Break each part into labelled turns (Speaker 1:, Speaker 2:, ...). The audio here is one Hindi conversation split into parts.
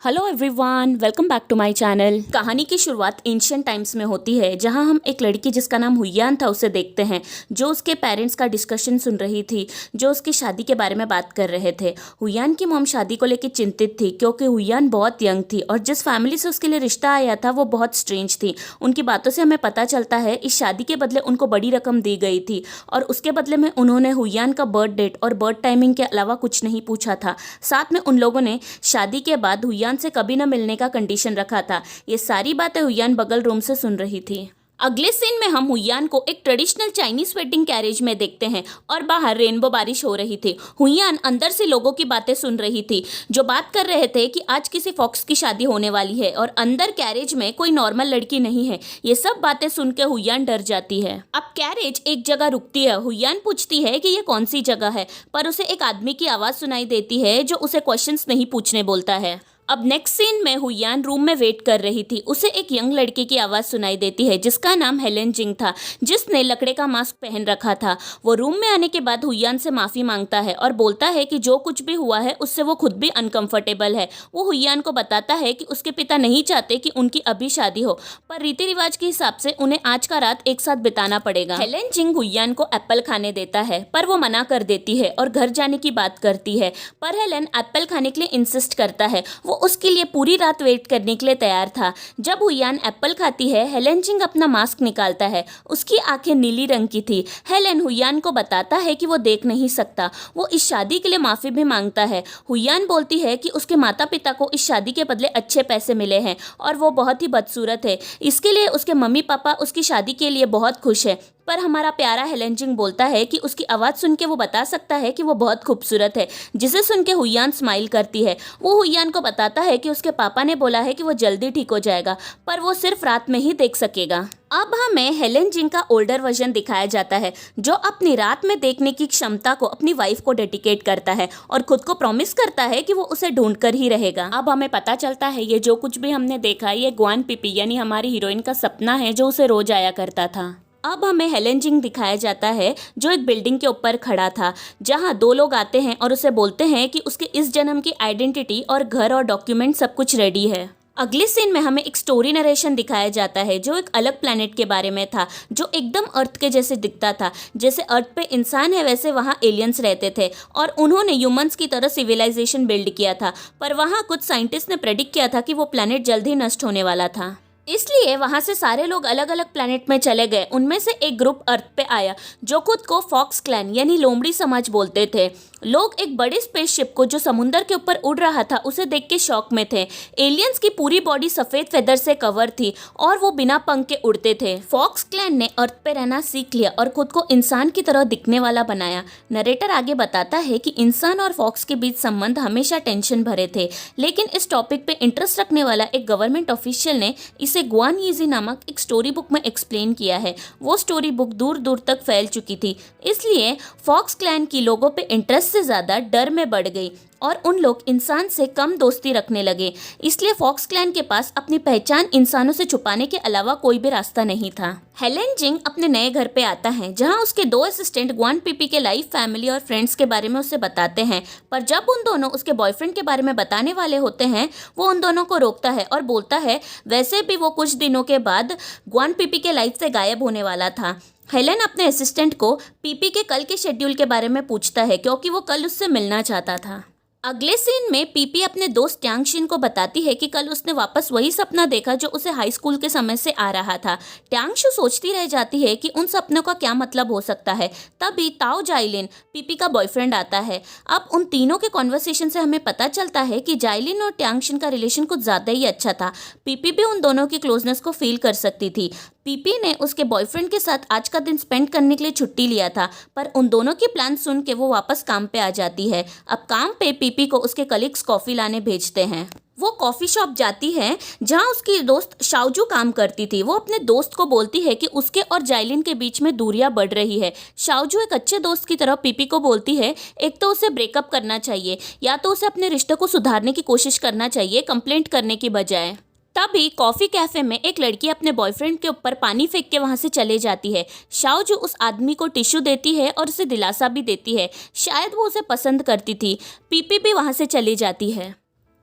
Speaker 1: Hello everyone, welcome back to my channel. कहानी की शुरुआत एंशिएंट टाइम्स में होती है, जहां हम एक लड़की जिसका नाम हुयान था उसे देखते हैं, जो उसके पेरेंट्स का डिस्कशन सुन रही थी, जो उसकी शादी के बारे में बात कर रहे थे। हुयान की मॉम शादी को लेकर चिंतित थी, क्योंकि हुयान बहुत यंग थी और जिस फैमिली से उसके लिए रिश्ता आया था वो बहुत स्ट्रेंज थी। उनकी बातों से हमें पता चलता है इस शादी के बदले उनको बड़ी रकम दी गई थी और उसके बदले में उन्होंने हुयान का बर्थ डेट और बर्थ टाइमिंग के अलावा कुछ नहीं पूछा था। साथ में उन लोगों ने शादी के बाद हुयान से कभी न मिलने का कंडीशन रखा था। ये सारी बातें हुयान बगल रूम से सुन रही थी। अगले सीन में हम हुयान को एक ट्रेडिशनल चाइनीज वेडिंग कैरेज में देखते हैं और बाहर रेनबो बारिश हो रही थी। हुयान अंदर से लोगों की बातें सुन रही थी, जो बात कर रहे थे कि आज किसी फॉक्स की शादी होने वाली है और अंदर कैरेज में कोई नॉर्मल लड़की नहीं है। ये सब बातें सुन के हुयान डर जाती है। अब कैरेज एक जगह रुकती है। हुयान पूछती है कि ये कौन सी जगह है, पर उसे एक आदमी की आवाज़ सुनाई देती है जो उसे क्वेश्चंस नहीं पूछने बोलता है। अब नेक्स्ट सीन में हुयान रूम में वेट कर रही थी। उसे एक यंग लड़के की आवाज़ सुनाई देती है जिसका नाम हेलेन जिंग था, जिसने लकड़े का मास्क पहन रखा था। वो रूम में आने के बाद हुयान से माफ़ी मांगता है और बोलता है कि जो कुछ भी हुआ है उससे वो खुद भी अनकंफर्टेबल है। वो हुयान को बताता है कि उसके पिता नहीं चाहते कि उनकी अभी शादी हो, पर रीति रिवाज के हिसाब से उन्हें आज का रात एक साथ बिताना पड़ेगा। हेलेन जिंग हुयान को एप्पल खाने देता है, पर वो मना कर देती है और घर जाने की बात करती है। पर हेलेन एप्पल खाने के लिए इंसिस्ट करता है। वो उसके लिए पूरी रात वेट करने के लिए तैयार था। जब हुयान एप्पल खाती है, हेलेन जिंग अपना मास्क निकालता है। उसकी आंखें नीली रंग की थी। हेलेन हुयान को बताता है कि वो देख नहीं सकता। वो इस शादी के लिए माफ़ी भी मांगता है। हुयान बोलती है कि उसके माता पिता को इस शादी के बदले अच्छे पैसे मिले हैं और वो बहुत ही बदसूरत है। इसके लिए उसके मम्मी पापा उसकी शादी के लिए बहुत खुश है। पर हमारा प्यारा हेलेन जिंग बोलता है कि उसकी आवाज़ सुन के वो बता सकता है कि वो बहुत खूबसूरत है, जिसे सुन के हुयान स्माइल करती है। वो हुयान को बताता है कि उसके पापा ने बोला है कि वो जल्दी ठीक हो जाएगा, पर वो सिर्फ रात में ही देख सकेगा। अब हमें हेलेन जिंग का ओल्डर वर्जन दिखाया जाता है, जो अपनी रात में देखने की क्षमता को अपनी वाइफ को डेडिकेट करता है और खुद को प्रॉमिस करता है कि वो उसे ढूंढ कर ही रहेगा। अब हमें पता चलता है ये जो कुछ भी हमने देखा ये ग्वान पीपी यानी हमारी हीरोइन का सपना है, जो उसे रोज आया करता था। अब हमें हेलेन जिंग दिखाया जाता है, जो एक बिल्डिंग के ऊपर खड़ा था, जहां दो लोग आते हैं और उसे बोलते हैं कि उसके इस जन्म की आइडेंटिटी और घर और डॉक्यूमेंट सब कुछ रेडी है। अगले सीन में हमें एक स्टोरी नरेशन दिखाया जाता है, जो एक अलग प्लैनेट के बारे में था, जो एकदम अर्थ के जैसे दिखता था। जैसे अर्थ पे इंसान है वैसे वहाँ एलियंस रहते थे और उन्होंने ह्यूमंस की तरह सिविलाइजेशन बिल्ड किया था। पर वहाँ कुछ साइंटिस्ट ने प्रेडिक्ट किया था कि वो प्लैनेट जल्द ही नष्ट होने वाला था, इसलिए वहां से सारे लोग अलग अलग प्लैनेट में चले गए। उनमें से एक ग्रुप अर्थ पे आया, जो खुद को फॉक्स क्लैन यानी लोमड़ी समाज बोलते थे। लोग एक बड़े स्पेसशिप को जो समुंदर के ऊपर उड़ रहा था उसे देख के शॉक में थे। एलियंस की पूरी बॉडी सफेद फेदर से कवर थी और वो बिना पंख के उड़ते थे। फॉक्स क्लैन ने अर्थ पे रहना सीख लिया और खुद को इंसान की तरह दिखने वाला बनाया। नरेटर आगे बताता है कि इंसान और फॉक्स के बीच संबंध हमेशा टेंशन भरे थे, लेकिन इस टॉपिक पे इंटरेस्ट रखने वाला एक गवर्नमेंट ऑफिशियल ने इसे ग्वान यीजी नामक एक स्टोरी बुक में एक्सप्लेन किया है। वो स्टोरी बुक दूर दूर तक फैल चुकी थी, इसलिए फॉक्स क्लैन की लोगों पे इंटरेस्ट से ज़्यादा डर में बढ़ गई और उन लोग इंसान से कम दोस्ती रखने लगे। इसलिए फॉक्स क्लैन के पास अपनी पहचान इंसानों से छुपाने के अलावा कोई भी रास्ता नहीं था। हेलेन जिंग अपने नए घर पे आता है, जहां उसके दो असिस्टेंट ग्वान पीपी के लाइफ, फैमिली और फ्रेंड्स के बारे में उसे बताते हैं। पर जब उन दोनों उसके बॉयफ्रेंड के बारे में बताने वाले होते हैं, वो उन दोनों को रोकता है और बोलता है वैसे भी वो कुछ दिनों के बाद ग्वान पीपी के लाइफ से गायब होने वाला था। हेलेन अपने असिस्टेंट को पीपी के कल के शेड्यूल के बारे में पूछता है, क्योंकि वो कल उससे मिलना चाहता था। अगले सीन में पीपी अपने दोस्त ट्यांगशिन को बताती है कि कल उसने वापस वही सपना देखा जो उसे हाई स्कूल के समय से आ रहा था। ट्यांगशु सोचती रह जाती है कि उन सपनों का क्या मतलब हो सकता है। तभी ताओ जाइलिन, पीपी का बॉयफ्रेंड, आता है। अब उन तीनों के कॉन्वर्सेशन से हमें पता चलता है कि जाइलिन और ट्यांगशिन का रिलेशन कुछ ज़्यादा ही अच्छा था। पीपी भी उन दोनों की क्लोजनेस को फील कर सकती थी। पीपी ने उसके बॉयफ्रेंड के साथ आज का दिन स्पेंड करने के लिए छुट्टी लिया था, पर उन दोनों की प्लान सुन के वो वापस काम पे आ जाती है। अब काम पे पीपी को उसके कलीग्स कॉफ़ी लाने भेजते हैं। वो कॉफ़ी शॉप जाती है जहाँ उसकी दोस्त शाओजू काम करती थी। वो अपने दोस्त को बोलती है कि उसके और जाइलिन के बीच में दूरियां बढ़ रही है। शाओजू एक अच्छे दोस्त की तरह पीपी को बोलती है, एक तो उसे ब्रेकअप करना चाहिए या तो उसे अपने रिश्ते को सुधारने की कोशिश करना चाहिए, कंप्लेंट करने की बजाय। तभी कॉफ़ी कैफ़े में एक लड़की अपने बॉयफ्रेंड के ऊपर पानी फेंक के वहाँ से चले जाती है। शाओजू उस आदमी को टिश्यू देती है और उसे दिलासा भी देती है, शायद वो उसे पसंद करती थी। पीपी भी वहाँ से चली जाती है।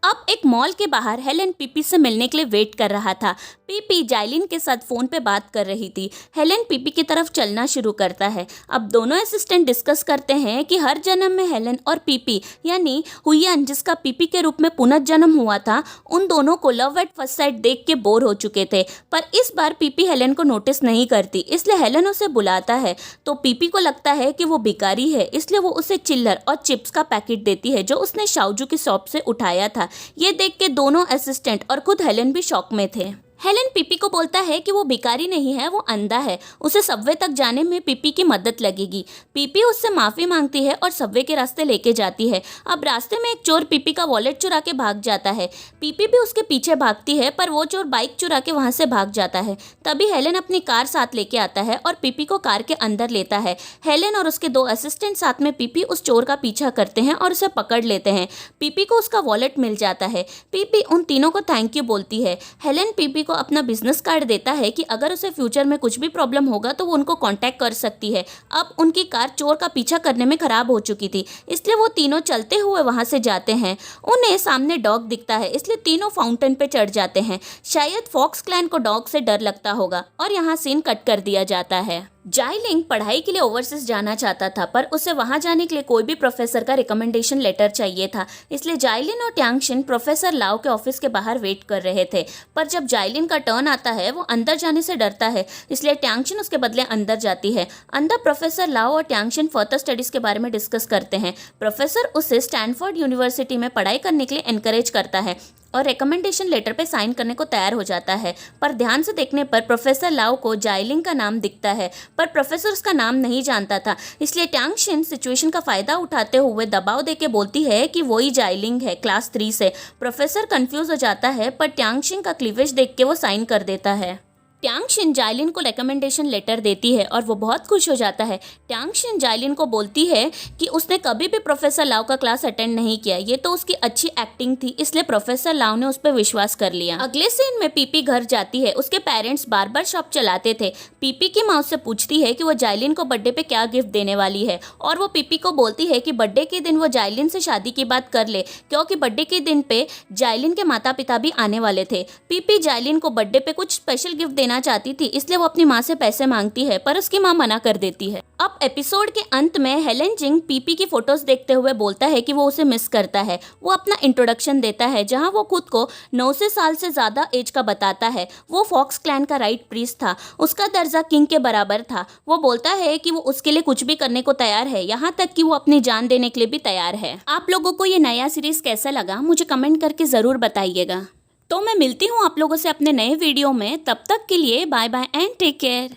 Speaker 1: अब एक मॉल के बाहर हेलेन पीपी से मिलने के लिए वेट कर रहा था। पीपी जाइलिन के साथ फोन पे बात कर रही थी। हेलेन पीपी की तरफ चलना शुरू करता है। अब दोनों असिस्टेंट डिस्कस करते हैं कि हर जन्म में हेलेन और पीपी यानी हुईयान जिसका पीपी के रूप में पुनर्जन्म हुआ था, उन दोनों को लव एट फर्स्ट साइट देख के बोर हो चुके थे। पर इस बार पीपी हेलेन को नोटिस नहीं करती, इसलिए हेलेन उसे बुलाता है तो पीपी को लगता है कि वो भिखारी है, इसलिए वो उसे चिल्लर और चिप्स का पैकेट देती है जो उसने शाओजू की शॉप से उठाया था। ये देख के दोनों असिस्टेंट और खुद हेलेन भी शॉक में थे। हेलेन पीपी को बोलता है कि वो भिखारी नहीं है, वो अंधा है, उसे सबवे तक जाने में पीपी की मदद लगेगी। पीपी उससे माफ़ी मांगती है और सबवे के रास्ते लेके जाती है। अब रास्ते में एक चोर पीपी का वॉलेट चुरा के भाग जाता है। पीपी भी उसके पीछे भागती है पर वो चोर बाइक चुरा के वहाँ से भाग जाता है। तभी हेलेन अपनी कार साथ लेके आता है और पीपी को कार के अंदर लेता है। हेलेन और उसके दो असिस्टेंट साथ में पीपी उस चोर का पीछा करते हैं और उसे पकड़ लेते हैं। पीपी को उसका वॉलेट मिल जाता है। पीपी उन तीनों को थैंक यू बोलती है। हेलेन पीपी को अपना बिजनेस कार्ड देता है कि अगर उसे फ्यूचर में कुछ भी प्रॉब्लम होगा तो वो उनको कांटेक्ट कर सकती है। अब उनकी कार चोर का पीछा करने में खराब हो चुकी थी, इसलिए वो तीनों चलते हुए वहां से जाते हैं। उन्हें सामने डॉग दिखता है, इसलिए तीनों फाउंटेन पे चढ़ जाते हैं। शायद फॉक्स क्लैन को डॉग से डर लगता होगा और यहाँ सीन कट कर दिया जाता है। जाइलिंग पढ़ाई के लिए ओवरसीज जाना चाहता था पर उसे वहां जाने के लिए कोई भी प्रोफेसर का रिकमेंडेशन लेटर चाहिए था, इसलिए जाइलिन और ट्यांगशिन प्रोफेसर लाओ के ऑफिस के बाहर वेट कर रहे थे। पर जब जाइलिन का टर्न आता है वो अंदर जाने से डरता है, इसलिए ट्यांगशिन उसके बदले अंदर जाती है। अंदर प्रोफेसर लाओ और ट्यांगशिन फर्दर स्टडीज के बारे में डिस्कस करते हैं। प्रोफेसर उसे स्टैनफोर्ड यूनिवर्सिटी में पढ़ाई करने के लिए एनकरेज करता है और रिकमेंडेशन लेटर पे साइन करने को तैयार हो जाता है। पर ध्यान से देखने पर प्रोफेसर लाओ को जाइलिंग का नाम दिखता है, पर प्रोफेसर उसका नाम नहीं जानता था, इसलिए ट्यांगशिन सिचुएशन का फायदा उठाते हुए दबाव देके बोलती है कि वही जाइलिंग है क्लास 3 से। प्रोफेसर कंफ्यूज हो जाता है पर ट्यांगशिन का क्लीवेज देख के वो साइन कर देता है। ट्यांगशिन जाइलिन को रिकमेंडेशन लेटर देती है और वो बहुत खुश हो जाता है। ट्यांगशिन जाइलिन को बोलती है कि उसने कभी भी प्रोफेसर लाओ का क्लास अटेंड नहीं किया, ये तो उसकी अच्छी एक्टिंग थी, इसलिए प्रोफेसर लाओ ने उस पर विश्वास कर लिया। अगले सीन में पीपी घर जाती है। उसके पेरेंट्स बार्बर शॉप चलाते थे। पीपी की माँ उससे पूछती है कि वो जाइलिन को बर्थडे पे क्या गिफ्ट देने वाली है और वो पीपी को बोलती है कि बर्थडे के दिन वो जाइलिन से शादी की बात कर ले, क्योंकि बर्थडे के दिन पे जाइलिन के माता पिता भी आने वाले थे। पीपी जाइलिन को बर्थडे पे कुछ स्पेशल गिफ्ट देना चाहती थी, इसलिए वो अपनी माँ से पैसे मांगती है पर उसकी माँ मना कर देती है। अब एपिसोड के अंत में हेलेन जिंग पीपी की फोटोज देखते हुए बोलता है कि वो उसे मिस करता है। वो अपना इंट्रोडक्शन देता है जहां वो खुद को 900 साल से ज्यादा एज का बताता है। वो फॉक्स क्लैन का राइट प्रीस्ट था, उसका दर्जा किंग के बराबर था। वो बोलता है कि वो उसके लिए कुछ भी करने को तैयार है, यहाँ तक कि वो अपनी जान देने के लिए भी तैयार है। आप लोगों को ये नया सीरीज कैसा लगा मुझे कमेंट करके जरूर बताइएगा। तो मैं मिलती हूँ आप लोगों से अपने नए वीडियो में, तब तक के लिए bye bye and take care.